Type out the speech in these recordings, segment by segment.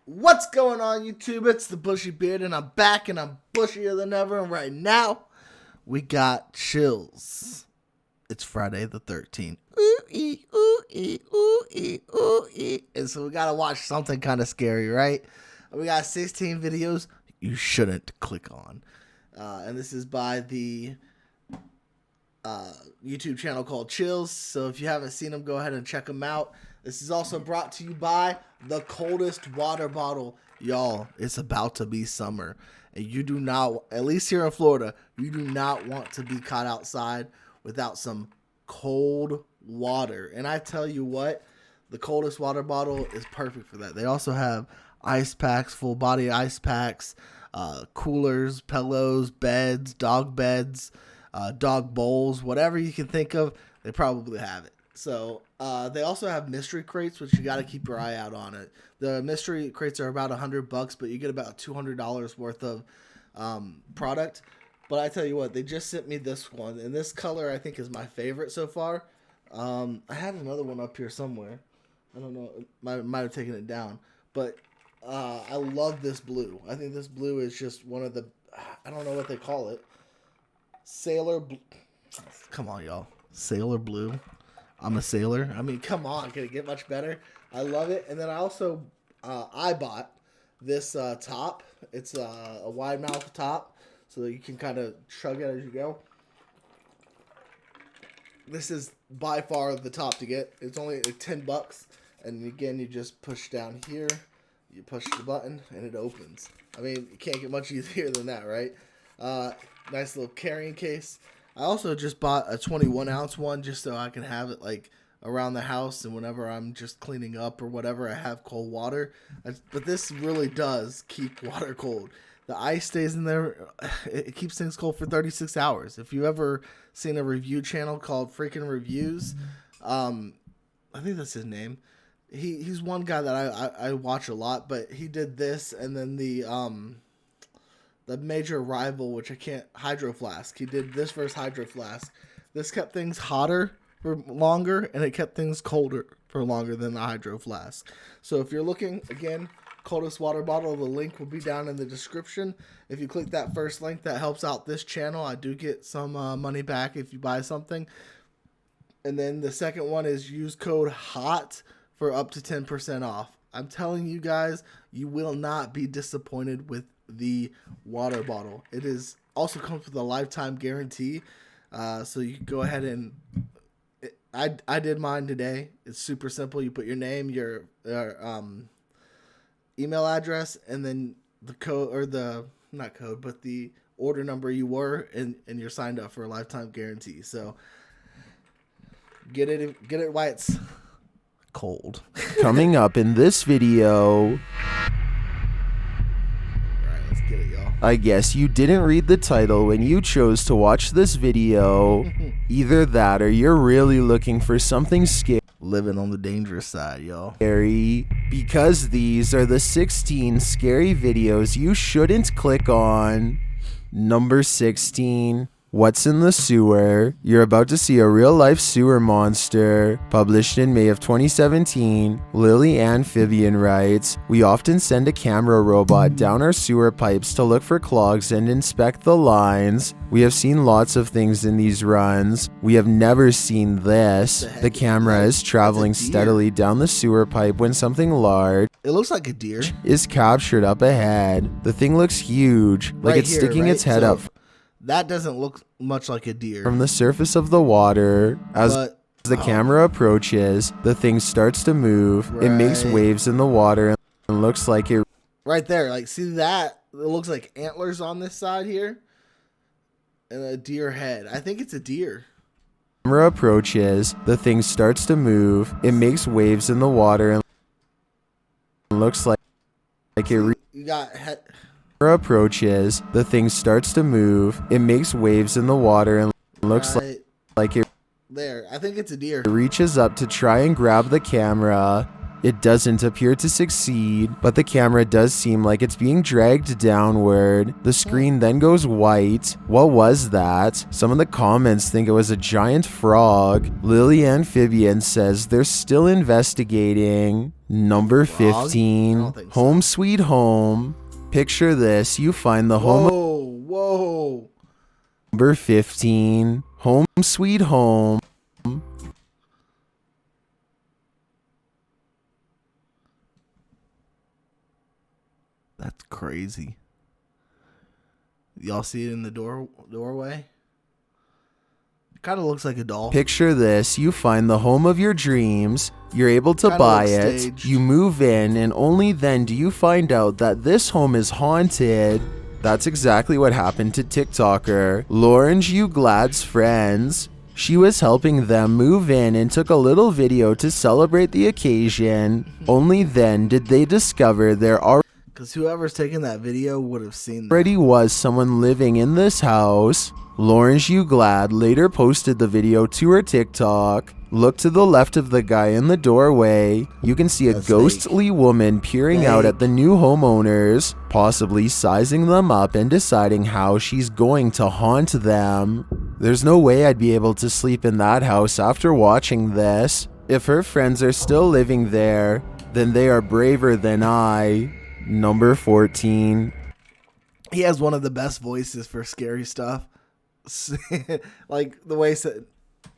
What's going on, YouTube? It's the Bushy Beard, and I'm back, and I'm bushier than ever. And right now, we got chills. It's Friday the 13th. Ooh-ee, ooh-ee, ooh-ee, ooh-ee. And so we gotta watch something kind of scary, right? We got 16 videos you shouldn't click on. And this is by the YouTube channel called Chills. So if you haven't seen them, go ahead and check them out. This is also brought to you by the coldest water bottle. Y'all, it's about to be summer. And you do not, at least here in Florida, you do not want to be caught outside without some cold water. And I tell you what, the coldest water bottle is perfect for that. They also have ice packs, full body ice packs, coolers, pillows, beds, dog bowls, whatever you can think of, they probably have it. So they also have mystery crates, which you got to keep your eye out on it. The mystery crates are about $100, but you get about $200 worth of product. But I tell you what, they just sent me this one, and this color I think is my favorite so far. I had another one up here somewhere. I don't know, might have taken it down, but I love this blue. I think this blue is just one of the, I don't know what they call it. Sailor blue. Come on, y'all. Sailor blue. I'm a sailor. I mean, come on. Can it get much better? I love it. And then I also, I bought this top. It's a wide mouth top, so that you can kind of chug it as you go. This is by far the top to get. It's only like $10. And again, you just push down here. You push the button, and it opens. I mean, you can't get much easier than that, right? Nice little carrying case. I also just bought a 21-ounce one just so I can have it like around the house and whenever I'm just cleaning up or whatever, I have cold water. But this really does keep water cold. The ice stays in there. It keeps things cold for 36 hours. If you ever seen a review channel called Freaking Reviews, I think that's his name. He's one guy that I watch a lot, but he did this and then the major rival, which I can't, Hydro Flask. He did this versus Hydro Flask. This kept things hotter for longer, and it kept things colder for longer than the Hydro Flask. So if you're looking, again, coldest water bottle, the link will be down in the description. If you click that first link, that helps out this channel. I do get some money back if you buy something. And then the second one is use code HOT for up to 10% off. I'm telling you guys, you will not be disappointed with the water bottle. It is also comes with a lifetime guarantee, so you can go ahead and I did mine today. It's super simple. You put your name, your email address, and then the code, or the not code, but the order number you were, and you're signed up for a lifetime guarantee. So get it while it's cold. Coming up in this video, get it, y'all. I guess you didn't read the title when you chose to watch this video. Either that or you're really looking for something scary. Living on the dangerous side, y'all. Because these are the 16 scary videos you shouldn't click on. Number 16. What's in the sewer? You're about to see a real-life sewer monster. Published in May of 2017, Lily Amphibian writes, "We often send a camera robot down our sewer pipes to look for clogs and inspect the lines. We have seen lots of things in these runs. We have never seen this. The camera is traveling steadily down the sewer pipe when something large, It looks like a deer, is captured up ahead. The thing looks huge, like right it's here, sticking right? its head up That doesn't look much like a deer from the surface of the water. As the camera approaches, the thing starts to move. It makes waves in the water and looks like it. Right there, like, see that? It looks like antlers on this side here, and a deer head. I think it's a deer. Camera approaches, the thing starts to move. It makes waves in the water and looks like it. You got head. Approaches, the thing starts to move. It makes waves in the water and looks like it. There, I think it's a deer. Reaches up to try and grab the camera. It doesn't appear to succeed, but the camera does seem like it's being dragged downward. The screen then goes white. What was that? Some of the comments think it was a giant frog. Lily Amphibian says they're still investigating. Number 15, Home Sweet Home. Picture this, you find the home. Whoa. Number 15, Home Sweet Home. That's crazy. Y'all see it in the doorway? It kind of looks like a doll. Picture this, you find the home of your dreams, you're able to buy it, staged. You move in, and only then do you find out that this home is haunted. That's exactly what happened to TikToker Lauren Glad's friends. She was helping them move in and took a little video to celebrate the occasion. Only then did they discover there are because whoever's taking that video would have seen that. Already was someone living in this house. Lauren Glad later posted the video to her TikTok. Look to the left of the guy in the doorway. You can see a ghostly woman peering out at the new homeowners, possibly sizing them up and deciding how she's going to haunt them. There's no way I'd be able to sleep in that house after watching this. If her friends are still living there, then they are braver than I. Number 14. He has one of the best voices for scary stuff. Like the way he said,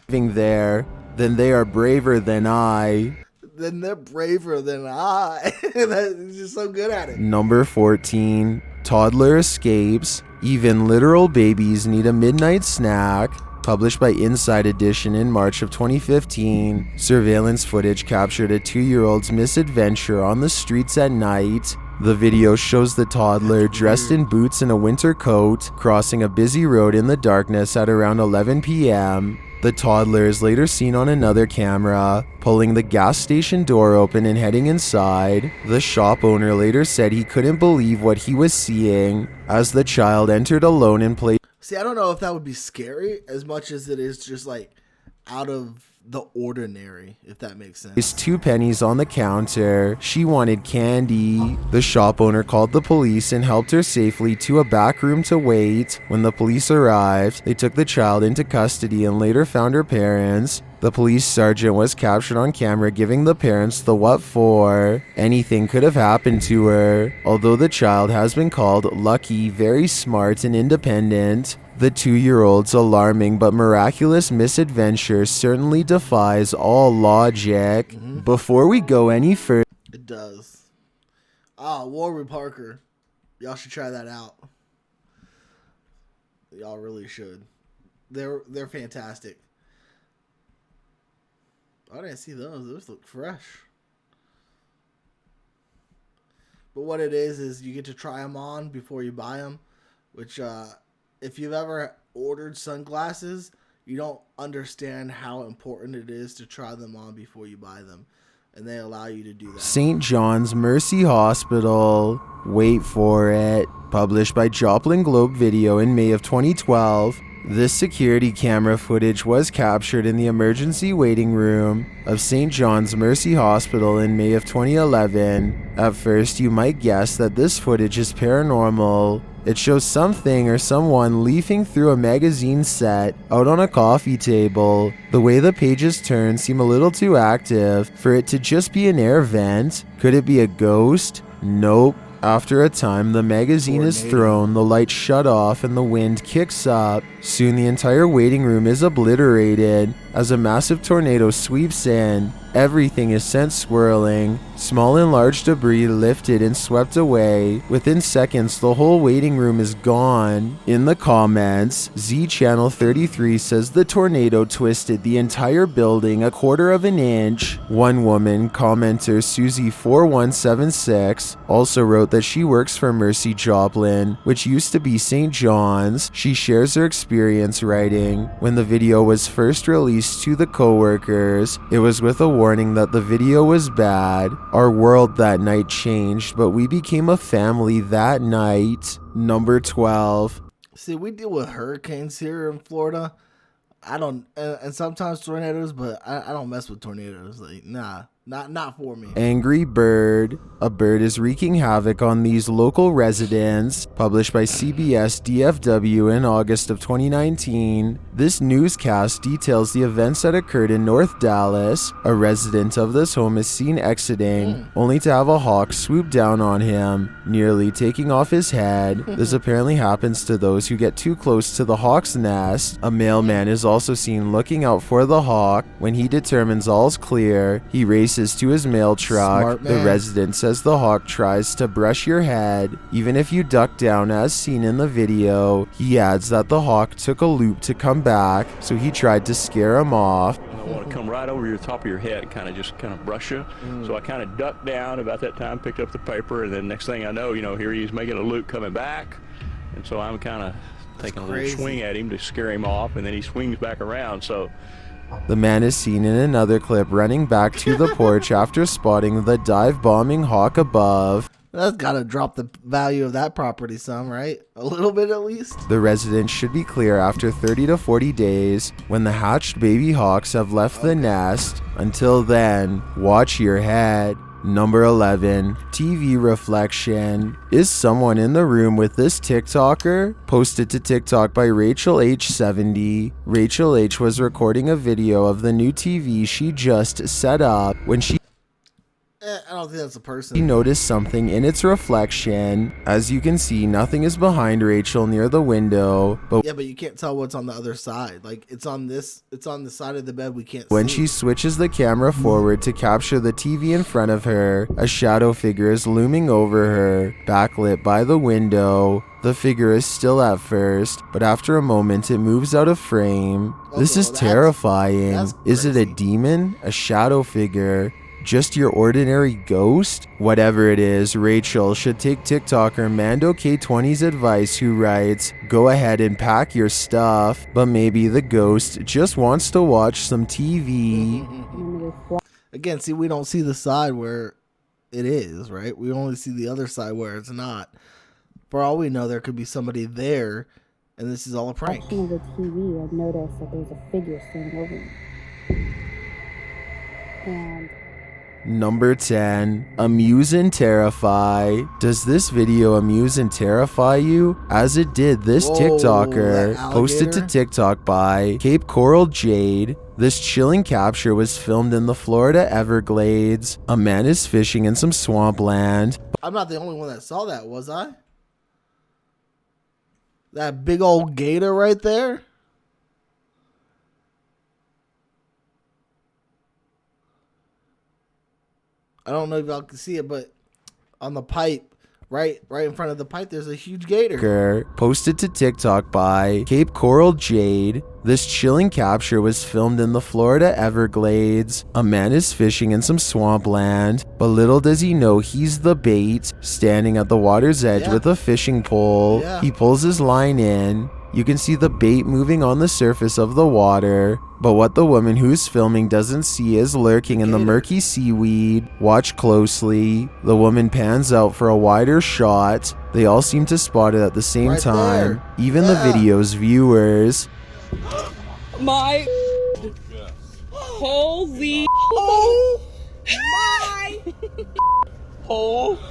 living there, then they are braver than I. Then they're braver than I. He's just so good at it. Number 14. Toddler escapes. Even literal babies need a midnight snack. Published by Inside Edition in March of 2015. Surveillance footage captured a 2-year-old's misadventure on the streets at night. The video shows the toddler dressed in boots and a winter coat crossing a busy road in the darkness at around 11 p.m. The toddler is later seen on another camera, pulling the gas station door open and heading inside. The shop owner later said he couldn't believe what he was seeing as the child entered alone and played. See, I don't know if that would be scary as much as it is just like out of the ordinary, if that makes sense. Placed 2 pennies on the counter. She wanted candy. The shop owner called the police and helped her safely to a back room to wait. When the police arrived, they took the child into custody and later found her parents. The police sergeant was captured on camera giving the parents the what for. Anything could have happened to her. Although the child has been called lucky, very smart, and independent, the 2-year-old's alarming but miraculous misadventure certainly defies all logic. Before we go any further, it does. Warby Parker. Y'all should try that out. Y'all really should. They're fantastic. I didn't see those. Those look fresh. But what it is you get to try them on before you buy them, which if you've ever ordered sunglasses, you don't understand how important it is to try them on before you buy them. And they allow you to do that. St. John's Mercy Hospital. Wait for it. Published by Joplin Globe Video in May of 2012. This security camera footage was captured in the emergency waiting room of St. John's Mercy Hospital in May of 2011. At first, you might guess that this footage is paranormal. It shows something or someone leafing through a magazine set out on a coffee table. The way the pages turn seem a little too active for it to just be an air vent. Could it be a ghost? Nope. After a time, the magazine is thrown, the lights shut off, and the wind kicks up. Soon the entire waiting room is obliterated as a massive tornado sweeps in. Everything is sent swirling. Small and large debris lifted and swept away. Within seconds, the whole waiting room is gone. In the comments, Z Channel 33 says the tornado twisted the entire building a quarter of an inch. One woman, commenter Susie4176, also wrote that she works for Mercy Joplin, which used to be St. John's. She shares her experience writing, when the video was first released to the co-workers, it was with a warning that the video was bad. Our world that night changed, but we became a family that night. Number 12. See, we deal with hurricanes here in Florida. I don't, and sometimes tornadoes, but I don't mess with tornadoes. Like, nah. Not for me. Angry Bird. A bird is wreaking havoc on these local residents. Published by CBS DFW in August of 2019. This newscast details the events that occurred in North Dallas. A resident of this home is seen exiting, only to have a hawk swoop down on him, nearly taking off his head. This apparently happens to those who get too close to the hawk's nest. A mailman is also seen looking out for the hawk. When he determines all's clear, he races to his mail truck. The resident says the hawk tries to brush your head, even if you duck down as seen in the video. He adds that the hawk took a loop to come back, so he tried to scare him off. I want to come right over your top of your head, kind of brush you. So I kind of ducked down about that time, picked up the paper, and then next thing I know, here he's making a loop coming back. And so I'm kind of taking a little swing at him to scare him off, and then he swings back around. So the man is seen in another clip running back to the porch after spotting the dive-bombing hawk above. That's gotta drop the value of that property some, right? A little bit at least. The residents should be clear after 30 to 40 days when the hatched baby hawks have left the nest. Until then, watch your head. Number 11, TV reflection. Is someone in the room with this TikToker? Posted to TikTok by Rachel H. 70. Rachel H. was recording a video of the new TV she just set up when she I don't think that's a person. noticed something in its reflection. As you can see, nothing is behind Rachel near the window, but Yeah, but you can't tell what's on the other side. Like it's on the side of the bed we can't when see. she switches the camera forward to capture the TV in front of her, a shadow figure is looming over her, backlit by the window. The figure is still at first, but after a moment it moves out of frame. This is terrifying. Is it a demon? A shadow figure? Just your ordinary ghost? Whatever it is, Rachel should take TikToker Mando K20's advice, who writes, "Go ahead and pack your stuff, but maybe the ghost just wants to watch some TV." Again, see, we don't see the side where it is, right? We only see the other side where it's not. For all we know, there could be somebody there, and this is all a prank. Watching the TV, I noticed that there's a figure standing over me. And Number 10, amuse and terrify. Does this video amuse and terrify you? As it did this TikToker, posted to TikTok by Cape Coral Jade. This chilling capture was filmed in the Florida Everglades. A man is fishing in some swampland. I'm not the only one that saw that, was I? That big old gator right there? I don't know if y'all can see it, but on the pipe, right in front of the pipe, there's a huge gator. Posted to TikTok by Cape Coral Jade. This chilling capture was filmed in the Florida Everglades. A man is fishing in some swampland, but little does he know he's the bait, standing at the water's edge with a fishing pole. He pulls his line in. You can see the bait moving on the surface of the water, but what the woman who's filming doesn't see is lurking in the murky seaweed. Watch closely. The woman pans out for a wider shot. They all seem to spot it at the same time, even the video's viewers. My holy oh my holy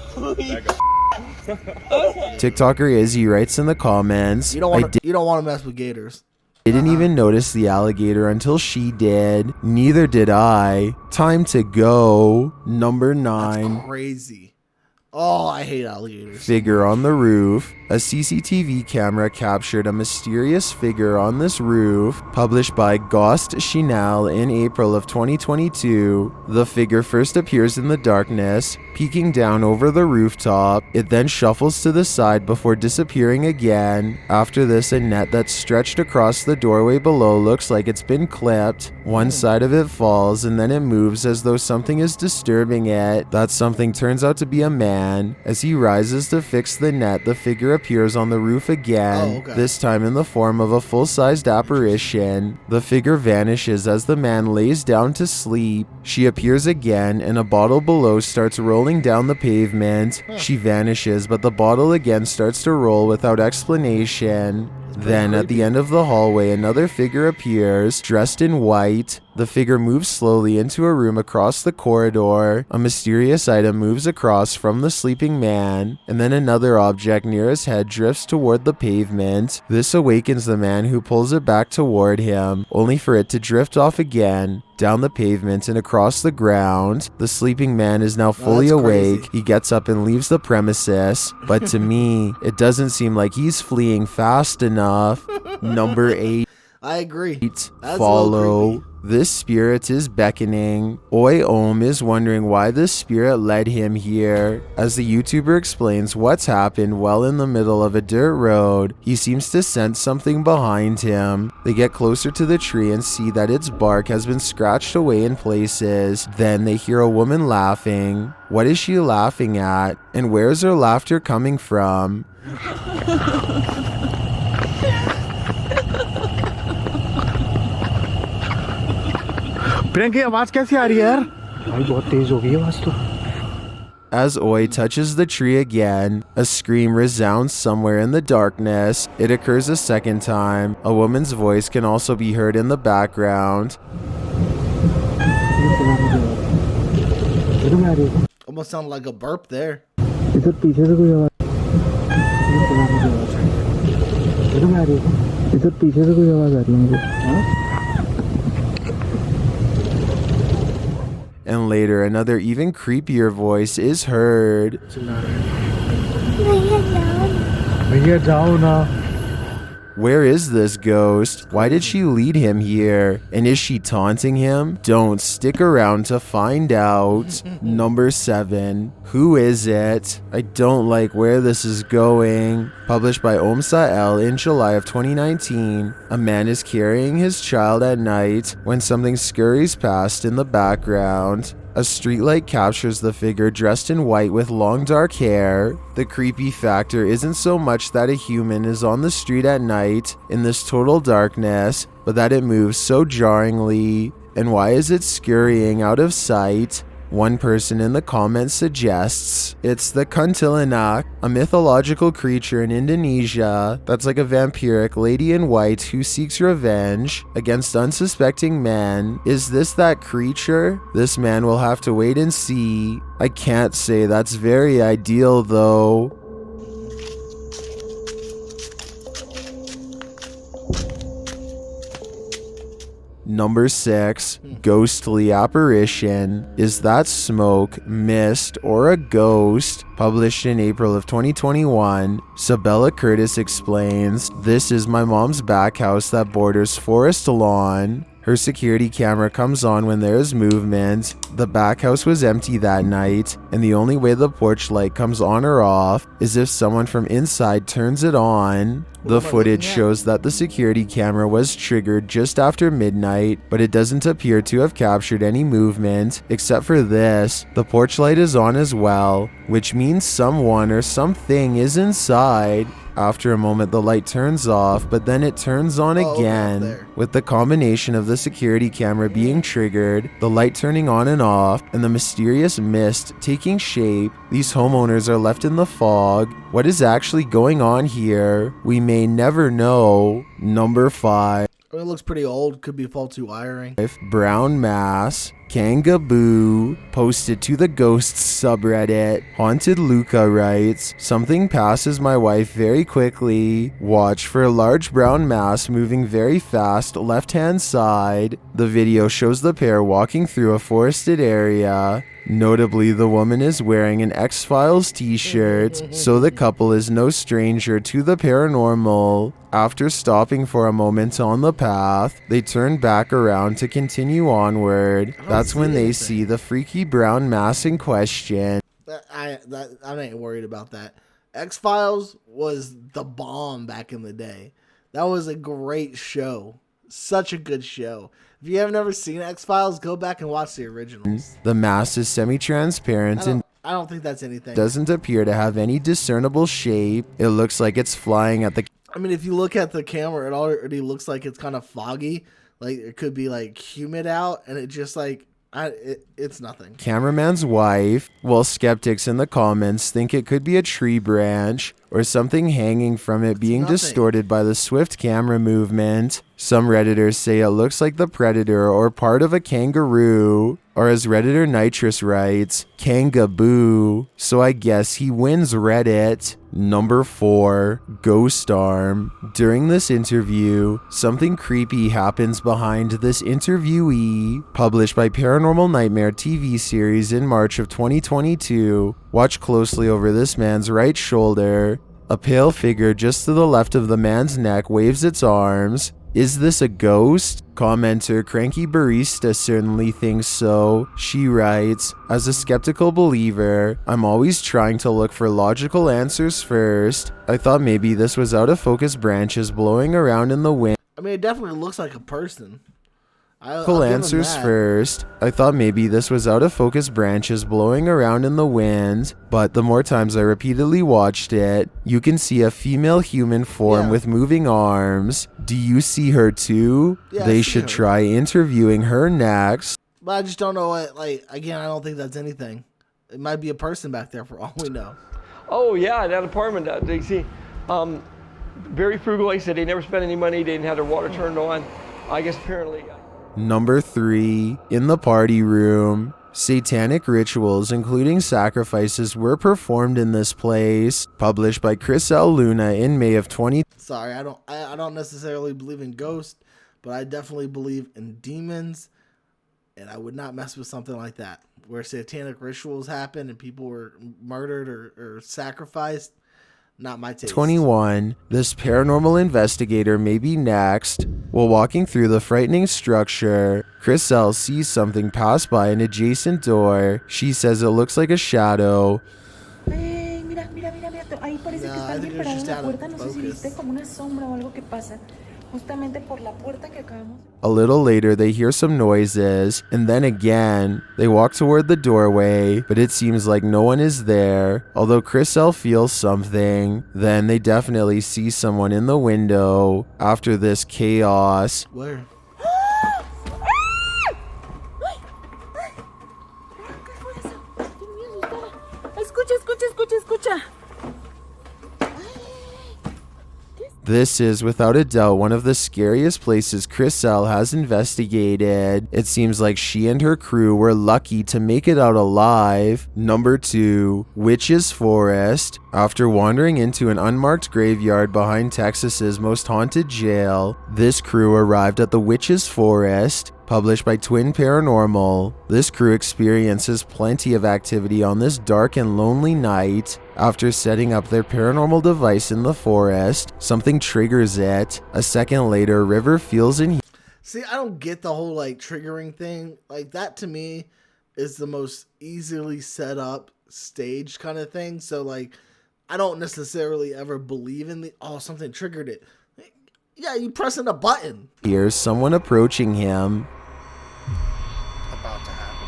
TikToker Izzy writes in the comments, You don't want to mess with gators. Didn't even notice the alligator until she did. Neither did I. Time to go. Number 9. That's crazy. Oh, I hate alligators. Figure on the roof. A CCTV camera captured a mysterious figure on this roof, published by Ghost Chanel in April of 2022. The figure first appears in the darkness, peeking down over the rooftop. It then shuffles to the side before disappearing again. After this, a net that's stretched across the doorway below looks like it's been clipped. One side of it falls, and then it moves as though something is disturbing it. That something turns out to be a man. As he rises to fix the net, the figure appears on the roof again, this time in the form of a full-sized apparition. The figure vanishes as the man lays down to sleep. She appears again, and a bottle below starts rolling down the pavement. She vanishes, but the bottle again starts to roll without explanation. Then, at the end of the hallway, another figure appears, dressed in white. The figure moves slowly into a room across the corridor. A mysterious item moves across from the sleeping man, and then another object near his head drifts toward the pavement. This awakens the man, who pulls it back toward him, only for it to drift off again, down the pavement and across the ground. The sleeping man is now fully awake. He gets up and leaves the premises, but to me, it doesn't seem like he's fleeing fast enough. Number 8. I agree. That's Follow. This spirit is beckoning. Oi Om is wondering why this spirit led him here. As the YouTuber explains what's happened well in the middle of a dirt road, he seems to sense something behind him. They get closer to the tree and see that its bark has been scratched away in places. Then they hear a woman laughing. What is she laughing at? And where is her laughter coming from? As Oi touches the tree again, a scream resounds somewhere in the darkness. It occurs a second time. A woman's voice can also be heard in the background. Almost sounded like a burp there. And later, another even creepier voice is heard. Where is this ghost? Why did she lead him here? And is she taunting him? Don't stick around to find out. Number 7. Who is it? I don't like where this is going. Published by Omsa L in July of 2019. A man is carrying his child at night when something scurries past in the background. A streetlight captures the figure dressed in white with long dark hair. The creepy factor isn't so much that a human is on the street at night in this total darkness, but that it moves so jarringly. And why is it scurrying out of sight? One person in the comments suggests it's the kuntilanak, a mythological creature in Indonesia that's like a vampiric lady in white who seeks revenge against unsuspecting men. Is this that creature? This man will have to wait and see. I can't say that's very ideal though. Number 6, ghostly apparition. Is that smoke, mist, or a ghost? Published in April of 2021, Sabella Curtis explains, "This is my mom's back house that borders forest lawn. Her security camera comes on when there is movement. The back house was empty that night, and the only way the porch light comes on or off is if someone from inside turns it on." The footage shows that the security camera was triggered just after midnight, but it doesn't appear to have captured any movement, except for this. The porch light is on as well, which means someone or something is inside. After a moment, the light turns off, but then it turns on again. With the combination of the security camera being triggered, the light turning on and off, and the mysterious mist taking shape, these homeowners are left in the fog. What is actually going on here? We may never know. Number 5. It looks pretty old. Could be faulty wiring. Brown mass. Kangaboo posted to the ghosts subreddit. Haunted Luca writes, "Something passes my wife very quickly. Watch for a large brown mass moving very fast left hand side." The video shows the pair walking through a forested area. Notably, the woman is wearing an X-Files t-shirt, so the couple is no stranger to the paranormal. After stopping for a moment on the path, they turn back around to continue onward. That's when they see the freaky brown mass in question. I ain't worried about that. X-Files was the bomb back in the day. That was a great show. Such a good show. If you have never seen X-Files, go back and watch the originals. The mass is semi-transparent and I don't think that's anything. Doesn't appear to have any discernible shape. It looks like it's flying at the... I mean, if you look at the camera, it already looks like it's kind of foggy. Like, it could be, like, humid out, and it just, like, It's nothing. Cameraman's wife, while skeptics in the comments think it could be a tree branch or something hanging from it being nothing. distorted by the swift camera movement. Some Redditors say it looks like the predator or part of a kangaroo, or as Redditor Nitrous writes, Kangaboo. So I guess he wins Reddit. Number 4, Ghost Arm. During this interview, something creepy happens behind this interviewee. Published by Paranormal Nightmare TV series in March of 2022. Watch closely over this man's right shoulder. A pale figure just to the left of the man's neck waves its arms. Is this a ghost? Commenter Cranky Barista certainly thinks so. She writes, as a skeptical believer, I'm always trying to look for logical answers first. I thought maybe this was out of focus branches blowing around in the wind. I mean, it definitely looks like a person. Answers first. I thought maybe this was out of focus branches blowing around in the wind, but the more times I repeatedly watched it, you can see a female human form with moving arms. Do you see her too? Yeah, they should try interviewing her next. But I just don't know what, like, again, I don't think that's anything. It might be a person back there for all we know. Oh yeah, that apartment, they see, very frugal. Like I said, they never spent any money, they didn't have their water turned on. I guess apparently... Number 3, in the party room. Satanic rituals, including sacrifices, were performed in this place. Published by Chris L. Luna in May of 20... Sorry, I don't necessarily believe in ghosts, but I definitely believe in demons, and I would not mess with something like that, where satanic rituals happen and people were murdered or sacrificed. Not my taste. 21. This paranormal investigator may be next. While walking through the frightening structure, Chris L. sees something pass by an adjacent door. She says it looks like a shadow. Mira. Ahí parece que está alguien parado en la puerta. No sé si viste como una sombra o algo que pasa. Justamente por la puerta que acabamos. A little later, they hear some noises, and then again, they walk toward the doorway, but it seems like no one is there. Although Chris L. feels something, then they definitely see someone in the window. After this chaos, Where? Escucha. this is without a doubt one of the scariest places Chris L. has investigated. It seems like she and her crew were lucky to make it out alive. Number 2, Witch's Forest. After wandering into an unmarked graveyard behind Texas's most haunted jail, this crew arrived at the Witch's Forest. Published by Twin Paranormal, this crew experiences plenty of activity on this dark and lonely night. After setting up their paranormal device in the forest, something triggers it. A second later, River feels in. See, I don't get the whole like triggering thing. Like that to me is the most easily set up stage kind of thing. So like, I don't necessarily ever believe in something triggered it. Yeah, you pressing a button. Here's someone approaching him. About to happen.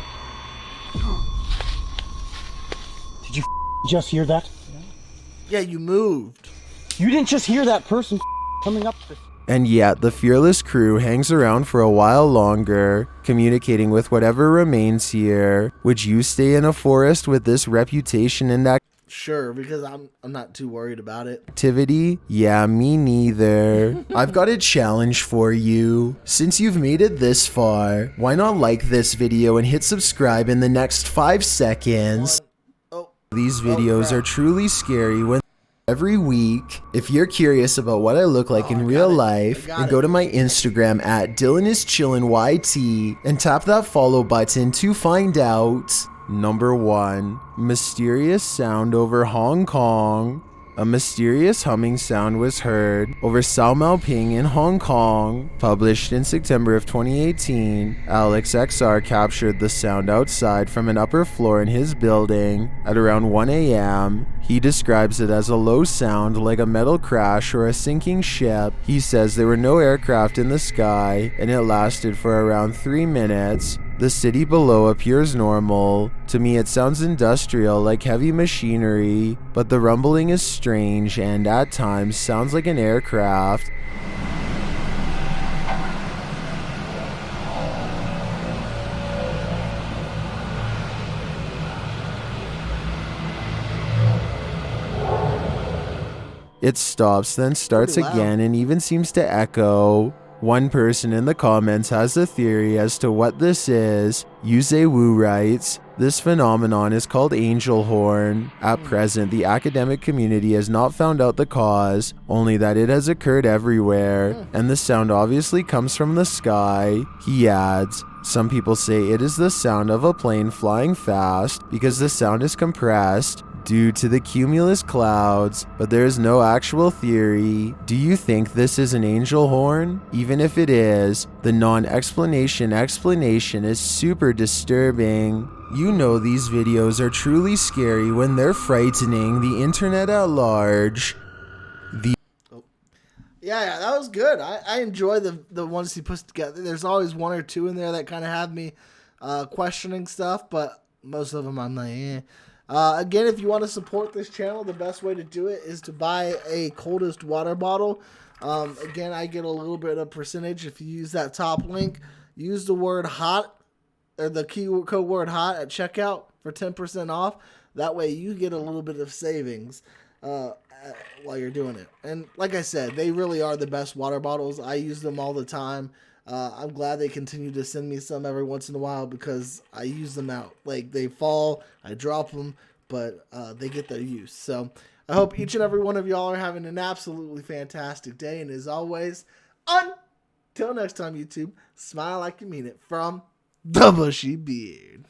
Did you just hear that? Yeah, you moved. You didn't just hear that person coming up. And yet, the fearless crew hangs around for a while longer, communicating with whatever remains here. Would you stay in a forest with this reputation and Sure, because I'm not too worried about it. activity? Yeah, me neither. I've got a challenge for you. Since you've made it this far, why not like this video and hit subscribe in the next 5 seconds? These videos are truly scary when every week. If you're curious about what I look like in real life, then go to my Instagram at DylanIsChillinYT and tap that follow button to find out. Number 1, mysterious sound over Hong Kong. A mysterious humming sound was heard over Sao Mau Ping in Hong Kong. Published in September of 2018, Alex XR captured the sound outside from an upper floor in his building at around 1 a.m. He describes it as a low sound like a metal crash or a sinking ship. He says there were no aircraft in the sky and it lasted for around 3 minutes. The city below appears normal. To me it sounds industrial like heavy machinery, but the rumbling is strange and at times sounds like an aircraft. It stops, then starts Pretty loud. again, and even seems to echo. One person in the comments has a theory as to what this is. Yuze Wu writes, this phenomenon is called angel horn. At present, the academic community has not found out the cause, only that it has occurred everywhere, and the sound obviously comes from the sky. He adds, some people say it is the sound of a plane flying fast because the sound is compressed due to the cumulus clouds, but there is no actual theory. Do you think this is an angel horn? Even if it is, the non-explanation explanation is super disturbing. You know these videos are truly scary when they're frightening the internet at large. Yeah, that was good. I enjoy the ones he puts together. There's always one or two in there that kind of have me questioning stuff, but most of them I'm like, eh. Again, if you want to support this channel, the best way to do it is to buy a coldest water bottle. Again, I get a little bit of percentage if you use that top link. Use the word hot, or the code word hot at checkout for 10% off. That way you get a little bit of savings while you're doing it. And like I said, they really are the best water bottles. I use them all the time. I'm glad they continue to send me some every once in a while because I use them out. Like, they fall, I drop them, but they get their use. So I hope each and every one of y'all are having an absolutely fantastic day. And as always, until next time, YouTube, smile like you mean it, from the Bushy Beard.